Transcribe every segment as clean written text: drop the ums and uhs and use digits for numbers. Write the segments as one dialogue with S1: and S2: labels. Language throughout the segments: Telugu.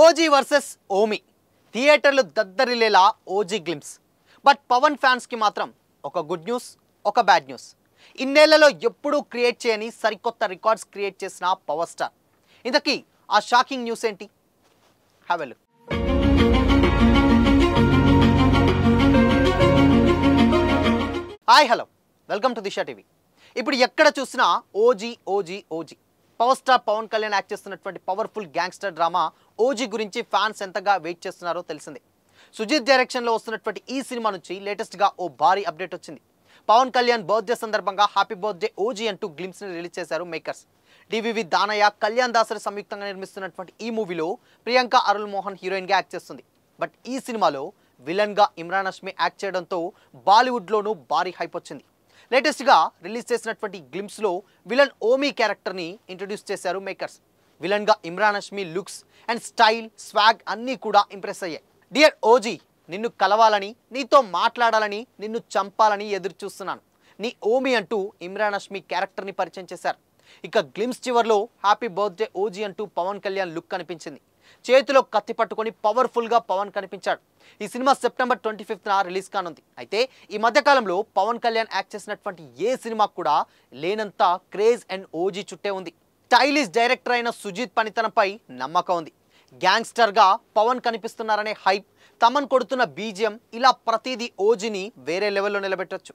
S1: ఓజీ వర్సెస్ ఓమి థియేటర్లు దద్దరిల్లేలా ఓజీ గ్లిమ్స్. బట్ పవన్ ఫ్యాన్స్కి మాత్రం ఒక గుడ్ న్యూస్, ఒక బ్యాడ్ న్యూస్. ఇన్నేళ్లలో ఎప్పుడూ క్రియేట్ చేయని సరికొత్త రికార్డ్స్ క్రియేట్ చేసిన పవర్ స్టార్. ఇంతకీ ఆ షాకింగ్ న్యూస్ ఏంటి? Have a look. Hi, hello, welcome to Disha TV. ఇప్పుడు ఎక్కడ చూసినా OG OG OG. Power star Pawan Kalyan act చేస్తున్నటువంటి పవర్ఫుల్ గ్యాంగ్స్టర్ డ్రామా ఓజీ గురించి ఫ్యాన్స్ ఎంతగా వెయిట్ చేస్తున్నారో తెలిసిందే. సుజిత్ డైరెక్షన్లో వస్తున్నటువంటి ఈ సినిమా నుంచి లేటెస్ట్గా ఓ భారీ అప్డేట్ వచ్చింది. పవన్ కళ్యాణ్ బర్త్డే సందర్భంగా హ్యాపీ బర్త్డే ఓజీ అంటూ గ్లిమ్స్ని రిలీజ్ చేశారు మేకర్స్. డివివి దానయ్య, కళ్యాణ్ దాసరి సంయుక్తంగా నిర్మిస్తున్నటువంటి ఈ మూవీలో ప్రియాంక అరుల్ మోహన్ హీరోయిన్గా యాక్ట్ చేస్తుంది. బట్ ఈ సినిమాలో విలన్గా ఇమ్రాన్ హష్మీ యాక్ట్ చేయడంతో బాలీవుడ్లోనూ భారీ హైప్ వచ్చింది. లేటెస్ట్గా రిలీజ్ చేసినటువంటి గ్లిమ్స్లో విలన్ ఓమీ క్యారెక్టర్ని ఇంట్రడ్యూస్ చేశారు మేకర్స్. విలన్గా Imran Hashmi looks and style, swag అన్నీ కూడా ఇంప్రెస్ అయ్యాయి. డియర్ ఓజీ, నిన్ను కలవాలని, నీతో మాట్లాడాలని, నిన్ను చంపాలని ఎదురు చూస్తున్నాను, నీ ఓమీ అంటూ ఇమ్రాన్ హష్మీ క్యారెక్టర్ని పరిచయం చేశారు. ఇక గ్లిమ్స్ చివర్లో హ్యాపీ బర్త్డే ఓజీ అంటూ పవన్ కళ్యాణ్ లుక్ కనిపించింది. చేతిలో కత్తి పట్టుకొని పవర్ఫుల్గా పవన్ కనిపించాడు. ఈ సినిమా సెప్టెంబర్ 25న రిలీజ్ కానుంది. అయితే ఈ మధ్యకాలంలో పవన్ కళ్యాణ్ యాక్ట్ చేసినటువంటి ఏ సినిమా కూడా లేనంత క్రేజ్ అండ్ ఓజీ చుట్టే ఉంది. స్టైలిష్ డైరెక్టర్ అయిన సుజిత్ పనితనంపై నమ్మకం ఉంది. గ్యాంగ్స్టర్గా పవన్ కనిపిస్తున్నారనే హైప్, తమన్ కొడుతున్న బీజిఎం, ఇలా ప్రతిదీ ఓజీని వేరే లెవెల్లో నిలబెట్టొచ్చు.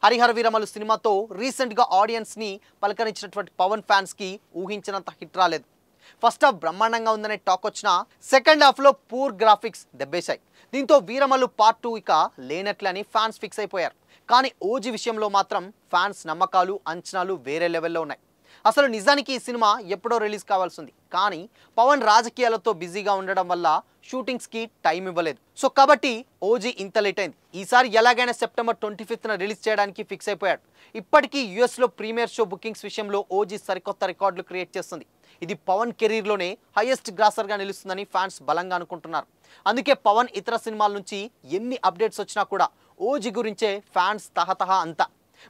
S1: హరిహర వీరమలు సినిమాతో రీసెంట్గా ఆడియన్స్ని పలకరించినటువంటి పవన్ ఫ్యాన్స్కి ఊహించినంత హిట్ రాలేదు. ఫస్ట్ హాఫ్ బ్రహ్మాండంగా ఉందనే టాక్ వచ్చినా సెకండ్ హాఫ్లో పూర్ గ్రాఫిక్స్ దెబ్బేశాయి. దీంతో వీరమల్లు పార్ట్ 2 ఇక లేనట్లని ఫ్యాన్స్ ఫిక్స్ అయిపోయారు. కానీ ఓజీ విషయంలో మాత్రం ఫ్యాన్స్ నమ్మకాలు, అంచనాలు వేరే లెవెల్లో ఉన్నాయి. అసలు నిజానికి ఈ సినిమా ఎప్పుడో రిలీజ్ కావాల్సింది, కానీ పవన్ రాజకీయాలతో బిజీగా ఉండడం వల్ల షూటింగ్స్కి టైం ఇవ్వలేదు. సో కాబట్టి ఓజీ ఇంత లేట్ అయింది. ఈసారి ఎలాగైనా సెప్టెంబర్ 25న రిలీజ్ చేయడానికి ఫిక్స్ అయిపోయాడు. ఇప్పటికీ యుఎస్లో ప్రీమియర్ షో బుకింగ్స్ విషయంలో ఓజీ సరికొత్త రికార్డులు క్రియేట్ చేస్తుంది. ఇది పవన్ కెరీర్లోనే హైయెస్ట్ గ్రాసర్గా నిలుస్తుందని ఫ్యాన్స్ బలంగా అనుకుంటున్నారు. అందుకే పవన్ ఇతర సినిమాల నుంచి ఎన్ని అప్డేట్స్ వచ్చినా కూడా ఓజీ గురించే ఫ్యాన్స్ తహతహ అంతా.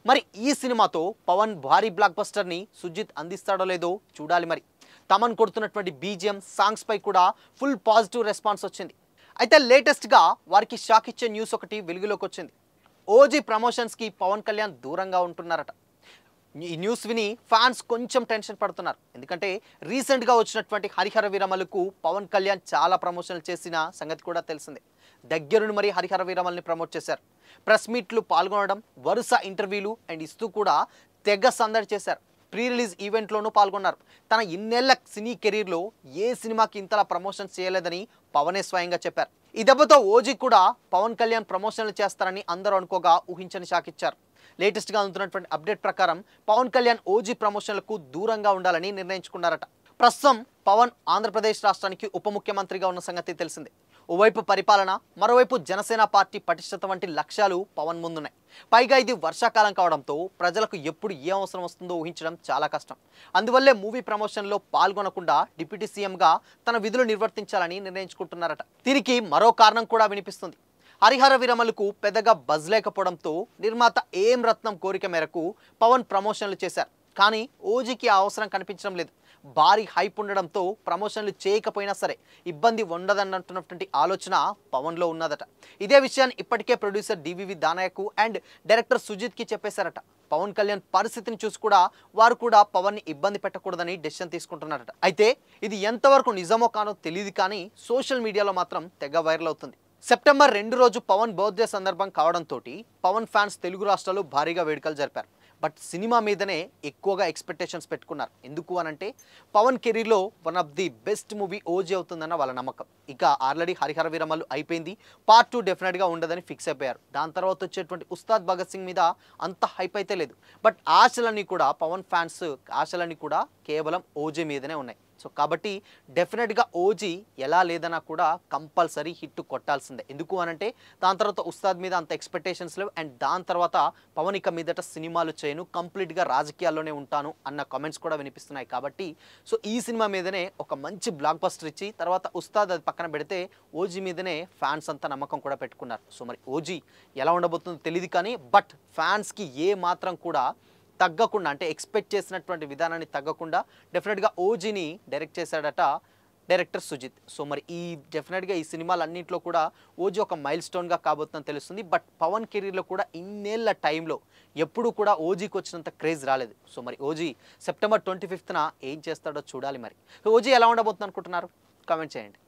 S1: మరి ఈ సినిమాతో పవన్ భారీ బ్లాక్ బస్టర్ని సుజిత్ అందిస్తాడో లేదో చూడాలి. మరి తమన్ కొడుతున్నటువంటి బీజిఎం, సాంగ్స్ పై కూడా ఫుల్ పాజిటివ్ రెస్పాన్స్ వచ్చింది. అయితే లేటెస్ట్గా వారికి షాక్ ఇచ్చే న్యూస్ ఒకటి వెలుగులోకి వచ్చింది. ఓజీ ప్రమోషన్స్కి పవన్ కళ్యాణ్ దూరంగా ఉంటున్నారట. ఈ న్యూస్ విని ఫ్యాన్స్ కొంచెం టెన్షన్ పడుతున్నారు. ఎందుకంటే రీసెంట్గా వచ్చినటువంటి హరిహర వీరమలకు పవన్ కళ్యాణ్ చాలా ప్రమోషన్లు చేసిన సంగతి కూడా తెలిసిందే. దగ్గరుండి మరి హరిహర వీరమల్ని ప్రమోట్ చేశారు. ప్రెస్ మీట్లు పాల్గొనడం, వరుస ఇంటర్వ్యూలు అండ్ ఇస్తూ కూడా తెగ సందడి చేశారు. ప్రీ రిలీజ్ ఈవెంట్లోనూ పాల్గొన్నారు. తన ఇన్నేళ్ల సినీ కెరీర్లో ఏ సినిమాకి ఇంతలా ప్రమోషన్స్ చేయలేదని పవనే స్వయంగా చెప్పారు. ఈ దెబ్బతో ఓజీ కూడా పవన్ కళ్యాణ్ ప్రమోషన్లు చేస్తారని అందరూ అనుకోగా ఊహించని షాక్ ఇచ్చారు. లేటెస్ట్గా అందుతున్నటువంటి అప్డేట్ ప్రకారం పవన్ కళ్యాణ్ ఓజీ ప్రమోషన్లకు దూరంగా ఉండాలని నిర్ణయించుకున్నారట. ప్రస్తుతం పవన్ ఆంధ్రప్రదేశ్ రాష్ట్రానికి ఉప ముఖ్యమంత్రిగా ఉన్న సంగతి తెలిసిందే. ఓవైపు పరిపాలన, మరోవైపు జనసేన పార్టీ పటిష్టత వంటి లక్ష్యాలు పవన్ ముందున్నాయి. పైగా ఇది వర్షాకాలం కావడంతో ప్రజలకు ఎప్పుడు ఏ అవసరం వస్తుందో ఊహించడం చాలా కష్టం. అందువల్లే మూవీ ప్రమోషన్లో పాల్గొనకుండా డిప్యూటీ సీఎంగా తన విధులు నిర్వర్తించాలని నిర్ణయించుకుంటున్నారట. దీనికి మరో కారణం కూడా వినిపిస్తుంది. హరిహర వీరమలకు పెద్దగా బజ్ లేకపోవడంతో నిర్మాత ఏఎం రత్నం కోరిక మేరకు పవన్ ప్రమోషన్లు చేశారు. కానీ ఓజీకి ఆ అవసరం కనిపించడం లేదు. భారీ హైప్ ఉండడంతో ప్రమోషన్లు చేయకపోయినా సరే ఇబ్బంది ఉండదన్నటువంటి ఆలోచన పవన్లో ఉన్నదట. ఇదే విషయాన్ని ఇప్పటికే ప్రొడ్యూసర్ డివివి దానయ్యకు అండ్ డైరెక్టర్ సుజిత్కి చెప్పేశారట. పవన్ కళ్యాణ్ పరిస్థితిని చూసి కూడా వారు కూడా పవన్ని ఇబ్బంది పెట్టకూడదని డెసిషన్ తీసుకుంటున్నారట. అయితే ఇది ఎంతవరకు నిజమో కానో తెలియదు, కానీ సోషల్ మీడియాలో మాత్రం తెగ వైరల్ అవుతుంది. సెప్టెంబర్ 2 రోజు పవన్ బర్త్డే సందర్భం కావడంతో పవన్ ఫ్యాన్స్ తెలుగు రాష్ట్రాలు భారీగా వేడుకలు జరిపారు. బట్ సినిమా మీదనే ఎక్కువగా ఎక్స్పెక్టేషన్స్ పెట్టుకున్నారు. ఎందుకు అనంటే పవన్ కెరీర్లో one of the best movie OG అవుతుందన్న వాళ్ళ నమ్మకం. ఇక ఆల్రెడీ హరిహర వీరమల్లు అయిపోయింది, పార్ట్ 2 డెఫినెట్గా ఉండదని ఫిక్స్ అయిపోయారు. దాని తర్వాత వచ్చేటువంటి ఉస్తాద్ భగత్ సింగ్ మీద అంత హైప్ అయితే లేదు. బట్ ఆశలన్నీ కూడా పవన్ ఫ్యాన్స్ ఆశలన్నీ కూడా కేవలం ఓజీ మీదనే ఉన్నాయి. సో కాబట్టి డెఫినెట్గా ఓజీ ఎలా లేదన్నా కూడా కంపల్సరీ హిట్ కొట్టాల్సిందే. ఎందుకు అనంటే దాని తర్వాత ఉస్తాద్ మీద అంత ఎక్స్పెక్టేషన్స్ లేవు. అండ్ దాని తర్వాత పవన్ ఇక మీదట సినిమాలు చేయను, కంప్లీట్గా రాజకీయాల్లోనే ఉంటాను అన్న కామెంట్స్ కూడా వినిపిస్తున్నాయి. కాబట్టి సో ఈ సినిమా మీదనే ఒక మంచి బ్లాక్ బస్టర్ ఇచ్చి తర్వాత ఉస్తాద్ అది పక్కన పెడితే ఓజీ మీదనే ఫ్యాన్స్ అంతా నమ్మకం కూడా పెట్టుకున్నారు. సో మరి ఓజీ ఎలా ఉండబోతుందో తెలియదు, కానీ బట్ ఫ్యాన్స్కి ఏ మాత్రం కూడా తగ్గకుండా, అంటే ఎక్స్పెక్ట్ చేసినటువంటి విధానాన్ని తగ్గకుండా డెఫినెట్గా ఓజీని డైరెక్ట్ చేశాడట డైరెక్టర్ సుజిత్. సో మరి డెఫినెట్గా ఈ సినిమాలన్నింటిలో కూడా ఓజీ ఒక మైల్ స్టోన్గా కాబోతుందని తెలుస్తుంది. బట్ పవన్ కెరీర్లో కూడా ఇన్నేళ్ల టైంలో ఎప్పుడూ కూడా ఓజీకి వచ్చినంత క్రేజ్ రాలేదు. సో మరి ఓజీ సెప్టెంబర్ 25న ఏం చేస్తాడో చూడాలి. మరి ఓజీ ఎలా ఉండబోతుంది అనుకుంటున్నారు? కామెంట్ చేయండి.